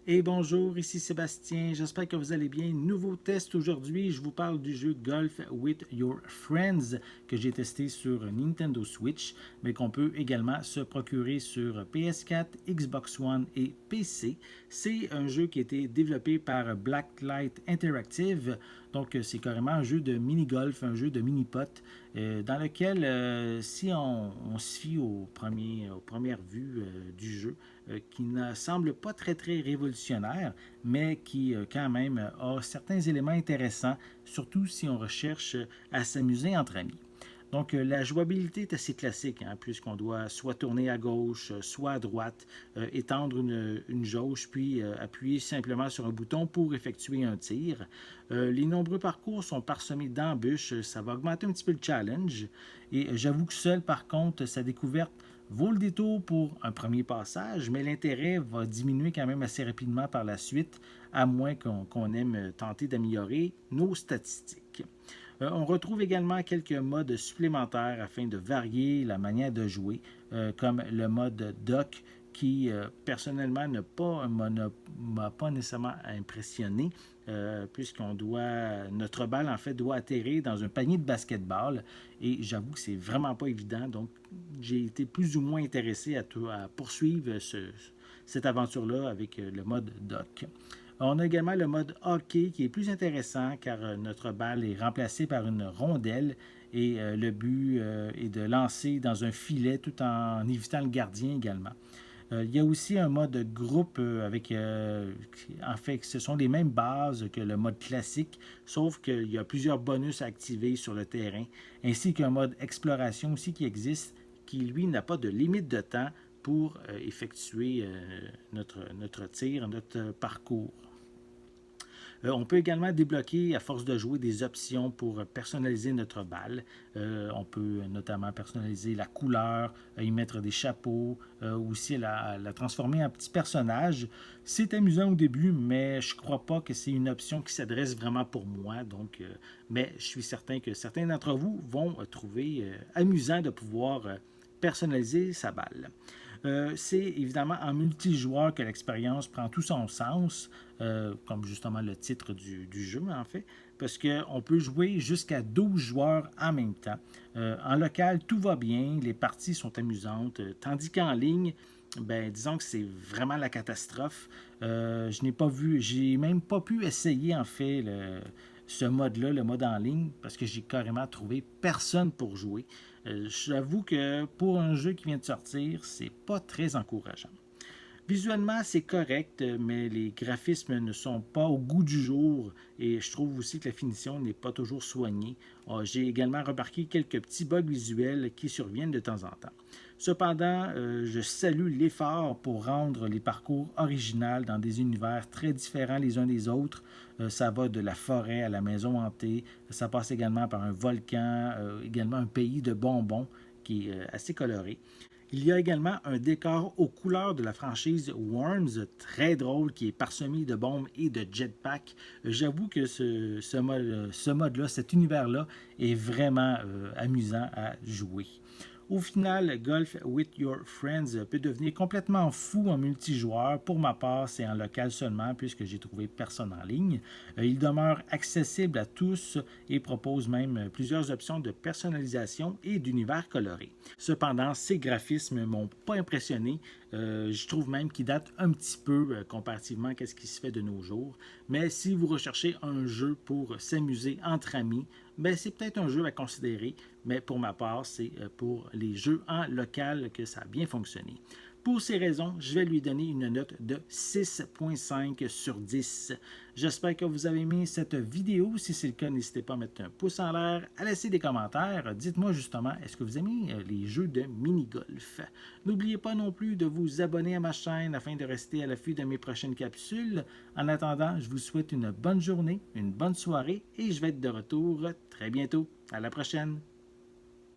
Et bonjour, ici Sébastien, j'espère que vous allez bien. Nouveau test aujourd'hui, je vous parle du jeu Golf with Your Friends que j'ai testé sur Nintendo Switch, mais qu'on peut également se procurer sur PS4, Xbox One et PC. C'est un jeu qui a été développé par Blacklight Interactive, donc c'est carrément un jeu de mini-golf, un jeu de mini-pot, dans lequel, si on se fie aux premières vues du jeu, qui ne semble pas très révolutionnaire, mais qui quand même a certains éléments intéressants, surtout si on recherche à s'amuser entre amis. Donc, la jouabilité est assez classique, hein, puisqu'on doit soit tourner à gauche, soit à droite, étendre une jauge, puis appuyer simplement sur un bouton pour effectuer un tir. Les nombreux parcours sont parsemés d'embûches, ça va augmenter un petit peu le challenge. Et j'avoue que seul, par contre, sa découverte vaut le détour pour un premier passage, mais l'intérêt va diminuer quand même assez rapidement par la suite, à moins qu'on aime tenter d'améliorer nos statistiques. On retrouve également quelques modes supplémentaires afin de varier la manière de jouer, comme le mode dock qui personnellement m'a pas nécessairement impressionné, puisqu'on doit notre balle en fait doit atterrir dans un panier de basketball et j'avoue que c'est vraiment pas évident, donc j'ai été plus ou moins intéressé à poursuivre cette aventure-là avec le mode dock. On a également le mode hockey qui est plus intéressant car notre balle est remplacée par une rondelle et le but est de lancer dans un filet tout en évitant le gardien également. Il y a aussi un mode groupe avec, en fait, ce sont les mêmes bases que le mode classique, sauf qu'il y a plusieurs bonus à activer sur le terrain, ainsi qu'un mode exploration aussi qui existe, qui lui n'a pas de limite de temps pour effectuer notre tir, notre parcours. On peut également débloquer, à force de jouer, des options pour personnaliser notre balle. On peut notamment personnaliser la couleur, y mettre des chapeaux, aussi la transformer en petit personnage. C'est amusant au début, mais je ne crois pas que c'est une option qui s'adresse vraiment pour moi. Donc, mais je suis certain que certains d'entre vous vont trouver amusant de pouvoir personnaliser sa balle. C'est évidemment en multijoueur que l'expérience prend tout son sens, comme justement le titre du jeu en fait, parce qu'on peut jouer jusqu'à 12 joueurs en même temps. En local, tout va bien, les parties sont amusantes, tandis qu'en ligne, ben, disons que c'est vraiment la catastrophe. Je n'ai pas vu, j'ai même pas pu essayer en fait ce mode-là, le mode en ligne, parce que j'ai carrément trouvé personne pour jouer. J'avoue que pour un jeu qui vient de sortir, c'est pas très encourageant. Visuellement, c'est correct, mais les graphismes ne sont pas au goût du jour et je trouve aussi que la finition n'est pas toujours soignée. J'ai également remarqué quelques petits bugs visuels qui surviennent de temps en temps. Cependant, je salue l'effort pour rendre les parcours originaux dans des univers très différents les uns des autres. Ça va de la forêt à la maison hantée. Ça passe également par un volcan, également un pays de bonbons qui est assez coloré. Il y a également un décor aux couleurs de la franchise Worms, très drôle, qui est parsemé de bombes et de jetpacks. J'avoue que ce mode-là, cet univers-là, est vraiment amusant à jouer. Au final, Golf with Your Friends peut devenir complètement fou en multijoueur. Pour ma part, c'est en local seulement puisque j'ai trouvé personne en ligne. Il demeure accessible à tous et propose même plusieurs options de personnalisation et d'univers coloré. Cependant, ces graphismes ne m'ont pas impressionné. Je trouve même qu'ils datent un petit peu comparativement à ce qui se fait de nos jours. Mais si vous recherchez un jeu pour s'amuser entre amis, ben c'est peut-être un jeu à considérer, mais pour ma part, c'est pour les jeux en local que ça a bien fonctionné. Pour ces raisons, je vais lui donner une note de 6.5 sur 10. J'espère que vous avez aimé cette vidéo. Si c'est le cas, n'hésitez pas à mettre un pouce en l'air, à laisser des commentaires. Dites-moi justement, est-ce que vous aimez les jeux de mini-golf? N'oubliez pas non plus de vous abonner à ma chaîne afin de rester à l'affût de mes prochaines capsules. En attendant, je vous souhaite une bonne journée, une bonne soirée et je vais être de retour très bientôt. À la prochaine!